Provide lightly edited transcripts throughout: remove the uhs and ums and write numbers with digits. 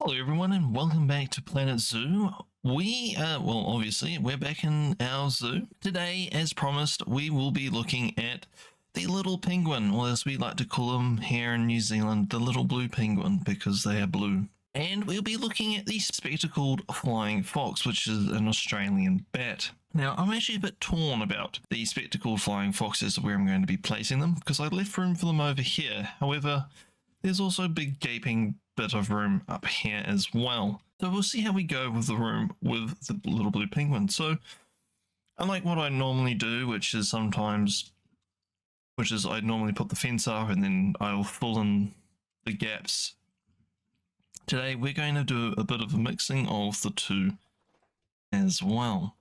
Hello, everyone, and welcome back to Planet Zoo. Obviously, we're back in our zoo. Today, as promised, we will be looking at the little penguin, or as we like to call them here in New Zealand, the little blue penguin, because they are blue. And we'll be looking at the spectacled flying fox, which is an Australian bat. Now, I'm actually a bit torn about the spectacled flying foxes, where I'm going to be placing them, because I left room for them over here. However, there's also a big gaping bit of room up here as well. So we'll see how we go with the room with the little blue penguin. So unlike what I normally do, which is I normally put the fence up and then I'll fill in the gaps. Today we're going to do a bit of a mixing of the two as well.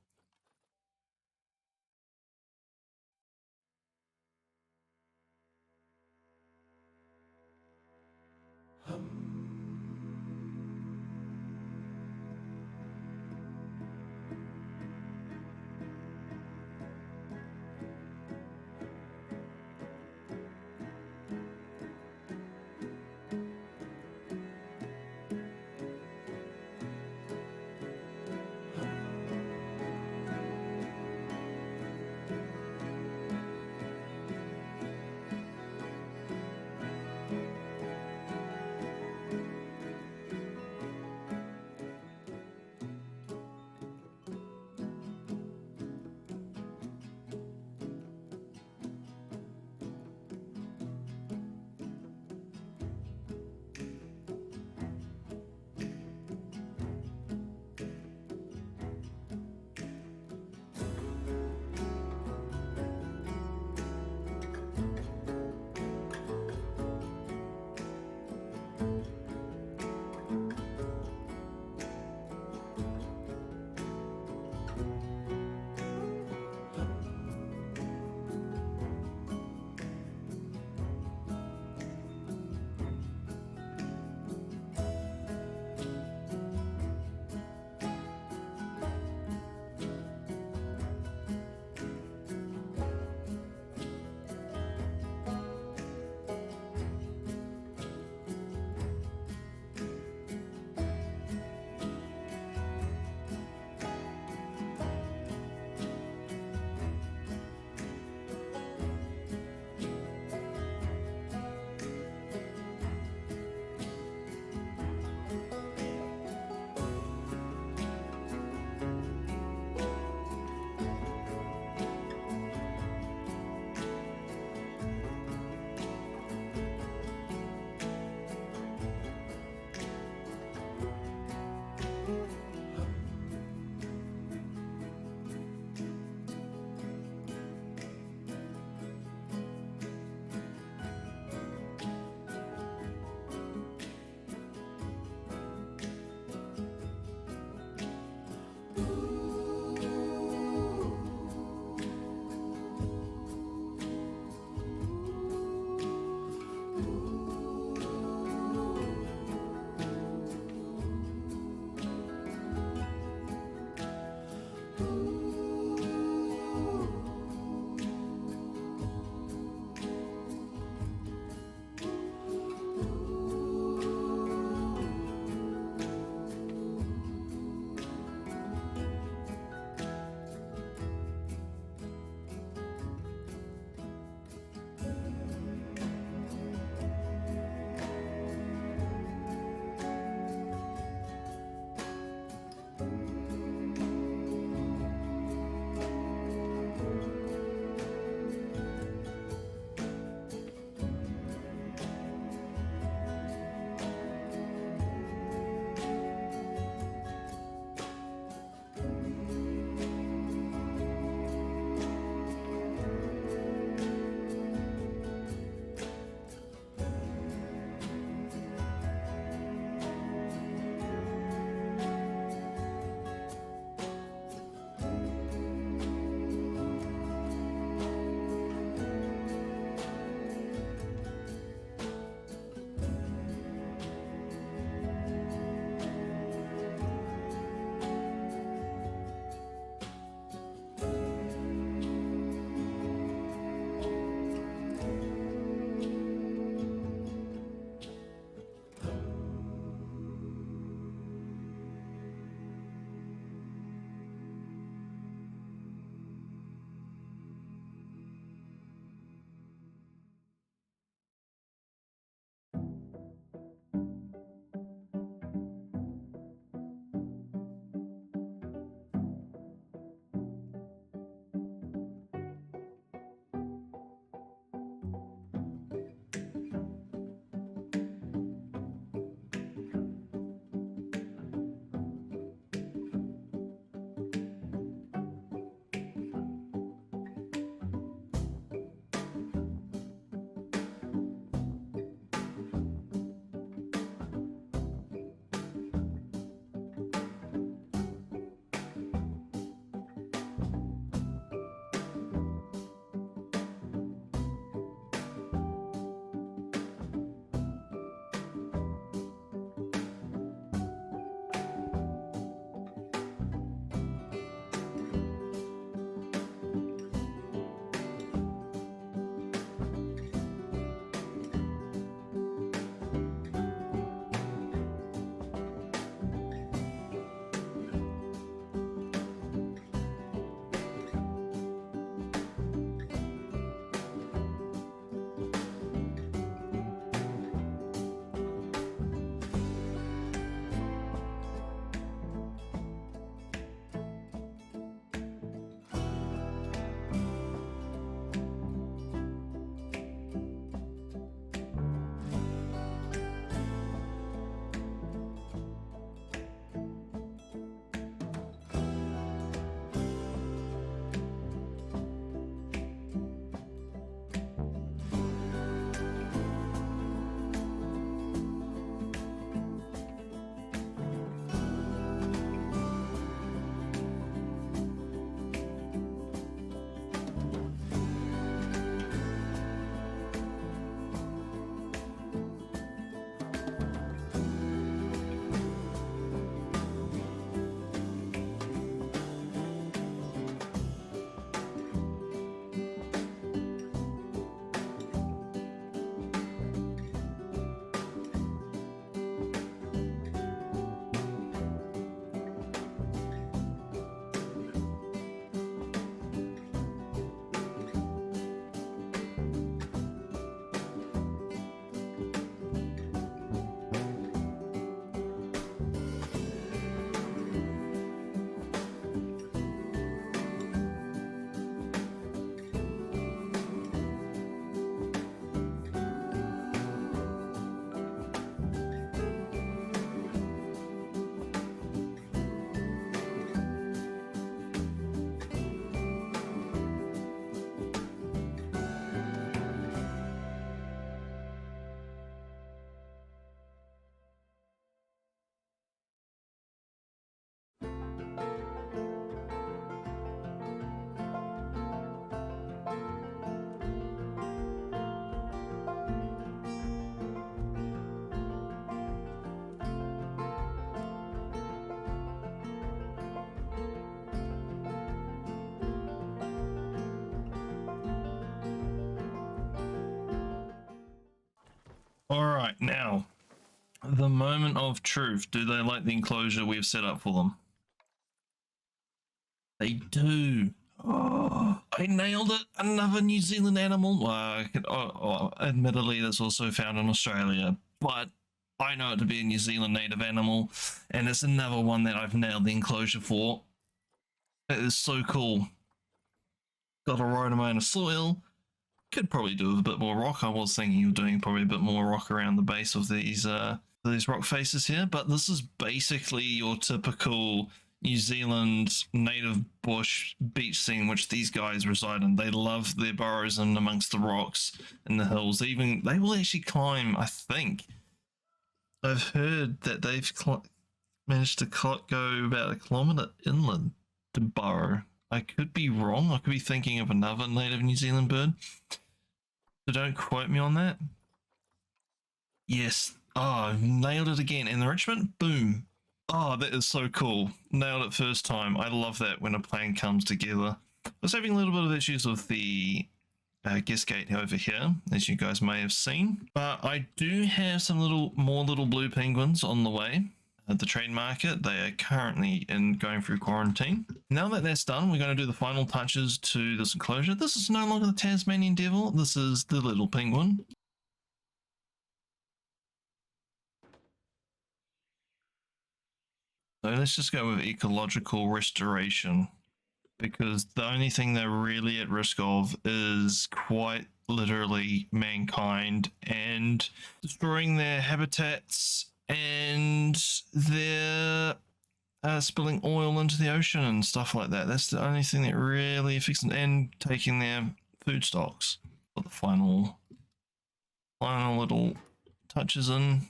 right, now, the moment of truth. Do they like the enclosure we've set up for them? They do. Oh, I nailed it. Another New Zealand animal. Admittedly, that's also found in Australia, but I know it to be a New Zealand native animal, and it's another one that I've nailed the enclosure for. It is so cool. Got a right amount of soil. Could probably do with a bit more rock. I was thinking of doing probably a bit more rock around the base of these rock faces here, but this is basically your typical New Zealand native bush beach scene which these guys reside in. They love their burrows in amongst the rocks and the hills. They will actually climb. I think I've heard that they've managed to go about 1 kilometer inland to burrow. I could be wrong. I could be thinking of another native New Zealand bird, so don't quote me on that. Yes. Oh, nailed it again. Enrichment, boom. Oh, that is so cool. Nailed it first time. I love that when a plan comes together. I was having a little bit of issues with the guest gate over here, as you guys may have seen. But I do have some more little blue penguins on the way at the trade market. They are currently going through quarantine. Now that that's done, we're going to do the final touches to this enclosure. This is no longer the Tasmanian devil. This is the little penguin. So let's just go with ecological restoration, because the only thing they're really at risk of is quite literally mankind and destroying their habitats, and they're spilling oil into the ocean and stuff like that. That's the only thing that really affects them, and taking their food stocks. Put the final little touches in.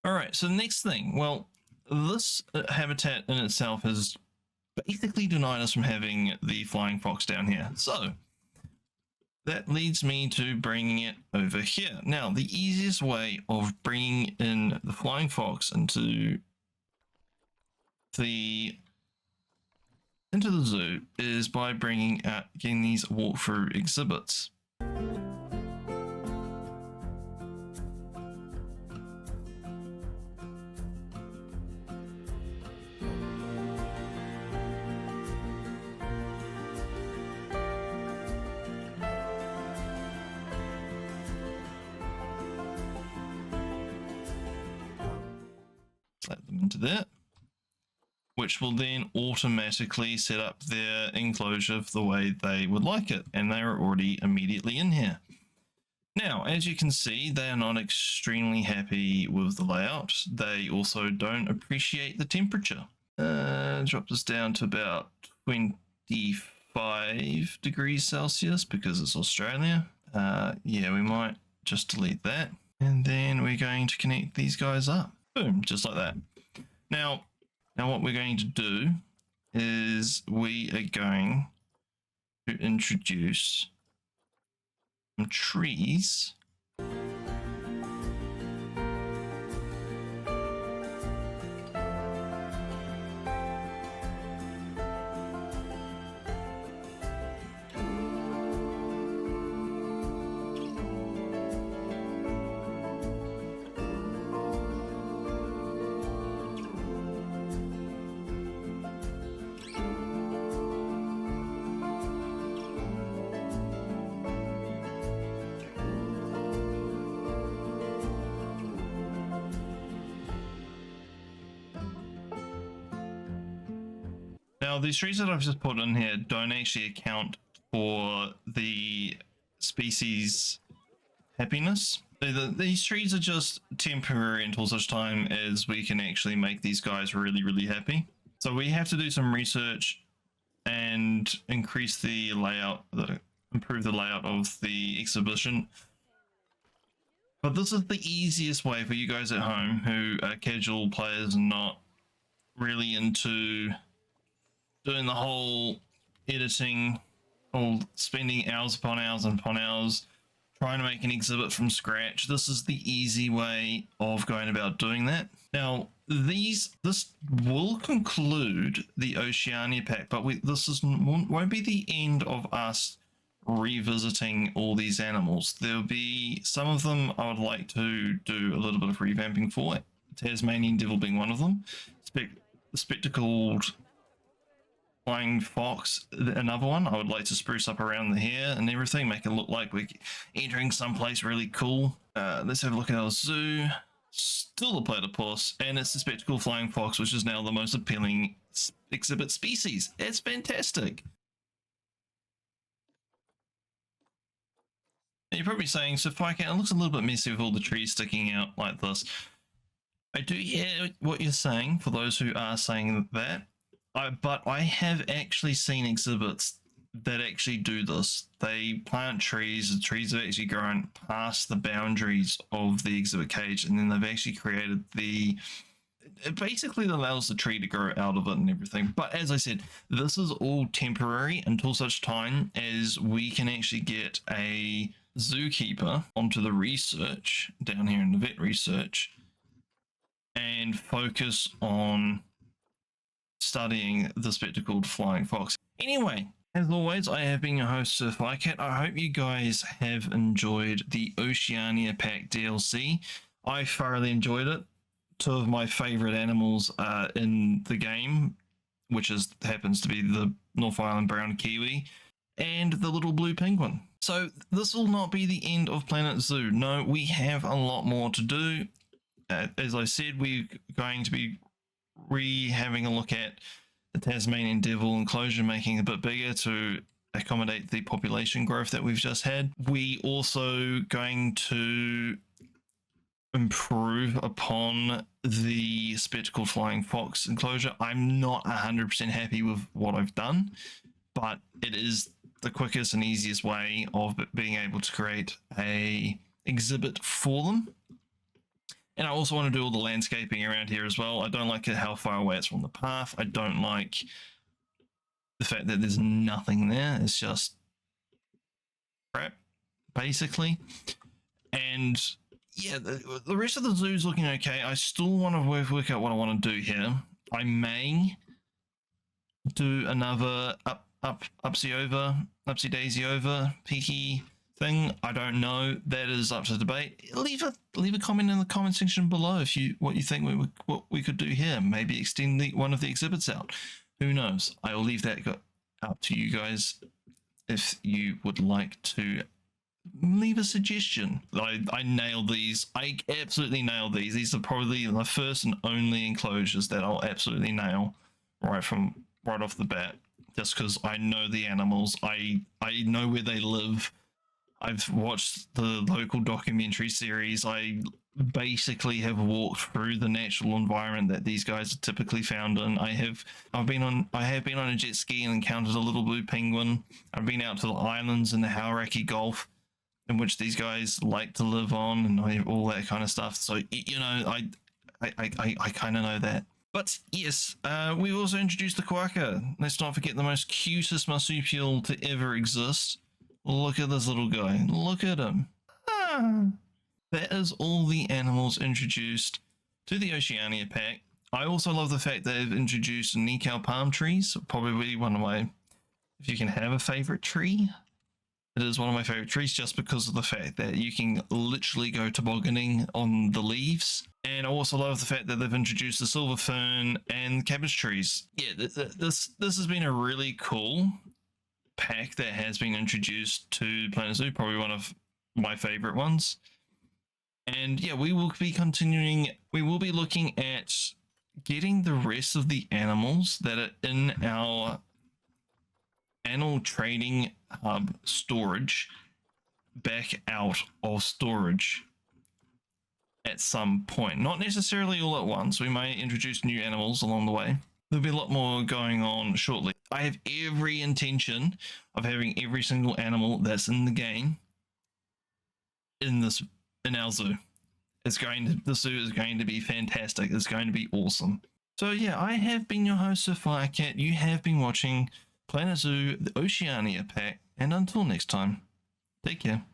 All right, so the next thing, well, this habitat in itself has basically denied us from having the flying fox down here. So that leads me to bringing it over here. Now, the easiest way of bringing in the flying fox into the zoo is by getting these walkthrough exhibits. Slap them into that, which will then automatically set up their enclosure the way they would like it, and they are already immediately in here. Now, as you can see, they are not extremely happy with the layout. They also don't appreciate the temperature. Drop this down to about 25 degrees Celsius because it's Australia. Yeah, we might just delete that. And then we're going to connect these guys up. Boom, just like that. Now what we're going to do is we are going to introduce some trees. Now, these trees that I've just put in here don't actually account for the species happiness. These trees are just temporary until such time as we can actually make these guys really, really happy. So we have to do some research and increase the layout, improve the layout of the exhibition. But this is the easiest way for you guys at home who are casual players and not really into doing the whole editing or spending hours upon hours and upon hours trying to make an exhibit from scratch. This is the easy way of going about doing that. Now, this will conclude the Oceania pack, but this won't be the end of us revisiting all these animals. There'll be some of them I would like to do a little bit of revamping for, Tasmanian devil being one of them. Spectacled flying fox, another one. I would like to spruce up around the hair and everything, make it look like we're entering someplace really cool. Let's have a look at our zoo. Still a platypus, and it's the spectacled flying fox, which is now the most appealing exhibit species. It's fantastic. And you're probably saying, so Fike, it looks a little bit messy with all the trees sticking out like this. I do hear what you're saying, for those who are saying that. But I have actually seen exhibits that actually do this. They plant trees, the trees have actually grown past the boundaries of the exhibit cage, and then they've actually created it basically allows the tree to grow out of it and everything. But as I said, this is all temporary until such time as we can actually get a zookeeper onto the research down here in the vet research and focus on studying the spectacled flying fox. Anyway, as always, I have been your host, Sir Flycat. I hope you guys have enjoyed the Oceania Pack DLC. I thoroughly enjoyed it. Two of my favorite animals in the game, which happens to be the North Island brown kiwi and the little blue penguin. So this will not be the end of Planet Zoo. No, we have a lot more to do. As I said, we're going to be having a look at the Tasmanian devil enclosure, making it a bit bigger to accommodate the population growth that we've just had. We also going to improve upon the spectacled flying fox enclosure. I'm not 100% happy with what I've done, but it is the quickest and easiest way of being able to create a exhibit for them. And I also want to do all the landscaping around here as well. I don't like it how far away it's from the path. I don't like the fact that there's nothing there. It's just crap, basically. And yeah, the rest of the zoo is looking okay. I still want to work out what I want to do here. I may do another upsy daisy over peaky thing. I don't know. That is up to debate. Leave a comment in the comment section below if what you think what we could do here. Maybe extend one of the exhibits out. Who knows? I will leave that up to you guys if you would like to leave a suggestion. I nailed these. I absolutely nailed these. These are probably the first and only enclosures that I'll absolutely nail right off the bat. Just because I know the animals. I know where they live. I've watched the local documentary series. I basically have walked through the natural environment that these guys are typically found in. I have been on a jet ski and encountered a little blue penguin. I've been out to the islands in the Hauraki Gulf, in which these guys like to live on, and all that kind of stuff. So you know, I kind of know that. But yes, we've also introduced the quokka. Let's not forget the most cutest marsupial to ever exist. Look at this little guy. Look at him. That is all the animals introduced to the Oceania pack. I also love the fact they've introduced Nikau palm trees. Probably one of my, if you can have a favorite tree, it is one of my favorite trees just because of the fact that you can literally go tobogganing on the leaves. And I also love the fact that they've introduced the silver fern and cabbage trees. Yeah, this has been a really cool pack that has been introduced to Planet Zoo, probably one of my favorite ones. And yeah, we will be continuing. We will be looking at getting the rest of the animals that are in our animal trading hub storage back out of storage at some point. Not necessarily all at once. We may introduce new animals along the way. There'll be a lot more going on shortly. I have every intention of having every single animal that's in the game in our zoo. The zoo is going to be fantastic. It's going to be awesome. So yeah, I have been your host, Sir Firecat. You have been watching Planet Zoo, the Oceania pack, and until next time, take care.